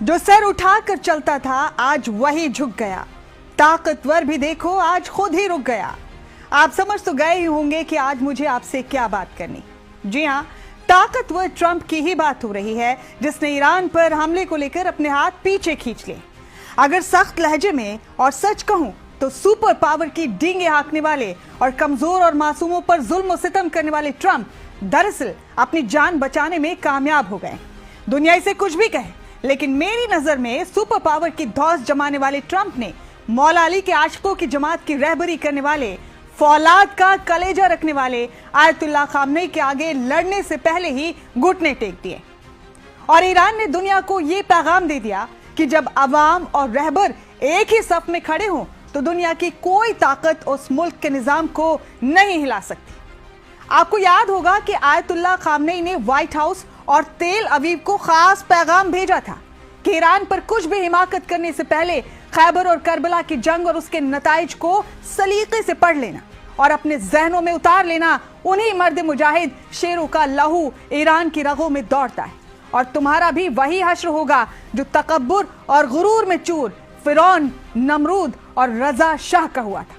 जो सर उठाकर चलता था आज वही झुक गया, ताकतवर भी देखो आज खुद ही रुक गया। आप समझ तो गए ही होंगे कि आज मुझे आपसे क्या बात करनी। जी हाँ, ताकतवर ट्रंप की ही बात हो रही है, जिसने ईरान पर हमले को लेकर अपने हाथ पीछे खींच लिए। अगर सख्त लहजे में और सच कहूं तो सुपर पावर की डींगे हाँकने वाले और कमजोर और मासूमों पर जुल्म और सितम करने वाले ट्रंप दरअसल अपनी जान बचाने में कामयाब हो गए। दुनिया इसे कुछ भी कहे, लेकिन मेरी नजर में सुपर पावर की धौंस जमाने वाले ट्रंप ने मौला अली के आशिकों की जमात की रहबरी करने वाले, फौलाद का कलेजा रखने वाले आयतुल्लाह खामनेई के आगे लड़ने से पहले ही घुटने टेक दिए। और ईरान ने दुनिया को यह पैगाम दे दिया कि जब अवाम और रहबर एक ही सफ में खड़े हों तो दुनिया की कोई ताकत उस मुल्क के निजाम को नहीं हिला सकती। आपको याद होगा कि आयतुल्लाह खामनेई ने व्हाइट हाउस और तेल अवीव को खास पैगाम भेजा था कि ईरान पर कुछ भी हिमाकत करने से पहले खैबर और करबला की जंग और उसके नताइज को सलीके से पढ़ लेना और अपने जहनों में उतार लेना। उन्हीं मर्द मुजाहिद शेरों का लहू ईरान की रगों में दौड़ता है और तुम्हारा भी वही हश्र होगा जो तकब्बुर और गुरूर में चूर फिरौन, नमरूद और रजा शाह का हुआ था।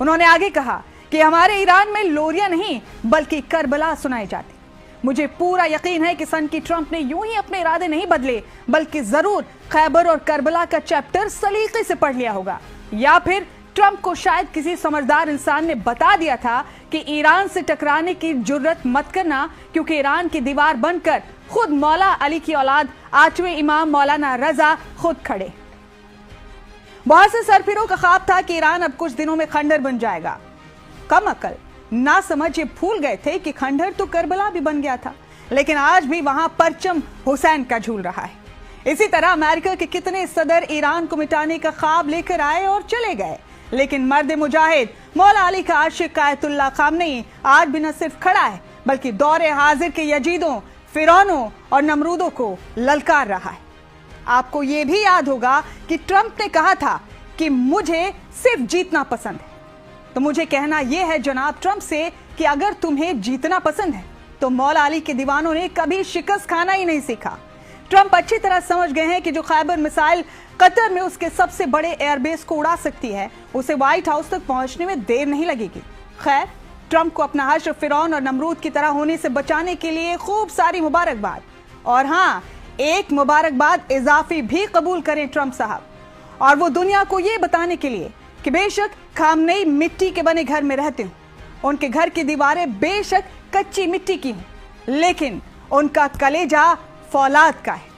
उन्होंने आगे कहा कि हमारे ईरान में लोरियां नहीं बल्कि करबला सुनाई जाती। मुझे पूरा यकीन है कि सन की ट्रंप ने यूं ही अपने इरादे नहीं बदले, बल्कि जरूर खैबर और करबला का चैप्टर सलीके से पढ़ लिया होगा, या फिर ट्रंप को शायद किसी समझदार इंसान ने बता दिया था कि ईरान से टकराने की जुर्रत मत करना, क्योंकि ईरान की दीवार बनकर खुद मौला अली की औलाद 8वें इमाम मौलाना रजा खुद खड़े। बहुत से सरफिरों का ख्वाब था कि ईरान अब कुछ दिनों में खंडर बन जाएगा। कम अकल ना समझ ये भूल गए थे कि खंडर तो करबला भी बन गया था, लेकिन आज भी वहां परचम हुसैन का झूल रहा है। इसी तरह अमेरिका के कितने सदर ईरान को मिटाने का ख्वाब लेकर आए और चले गए, लेकिन मर्द मुजाहिद मौला अली का आशिक आयतुल्लाह खामनेई आज भी न सिर्फ खड़ा है बल्कि दौरे हाजिर के यजीदों, फिरौनों और नमरूदों को ललकार रहा है। आपको ये भी याद होगा कि ट्रंप ने कहा था कि मुझे सिर्फ जीतना पसंद है। तो मुझे कहना यह है जनाब ट्रंप से कि अगर तुम्हें जीतना पसंद है तो मौला अली के दीवानों ने कभी शिकस्त खाना ही नहीं सीखा। ट्रंप अच्छी तरह समझ गए हैं कि जो खैबर मिसाइल कतर में उसके सबसे बड़े एयरबेस को उड़ा सकती है, उसे व्हाइट हाउस तक पहुंचने में देर नहीं लगेगी। खैर, ट्रंप को अपना हश्र फिरौन और नमरूद की तरह होने से बचाने के लिए खूब सारी मुबारकबाद। और हाँ, एक मुबारकबाद इजाफी भी कबूल करें ट्रंप साहब, और वो दुनिया को ये बताने के लिए कि बेशक खामनेई मिट्टी के बने घर में रहते हो, उनके घर की दीवारें बेशक कच्ची मिट्टी की हों, लेकिन उनका कलेजा फौलाद का है।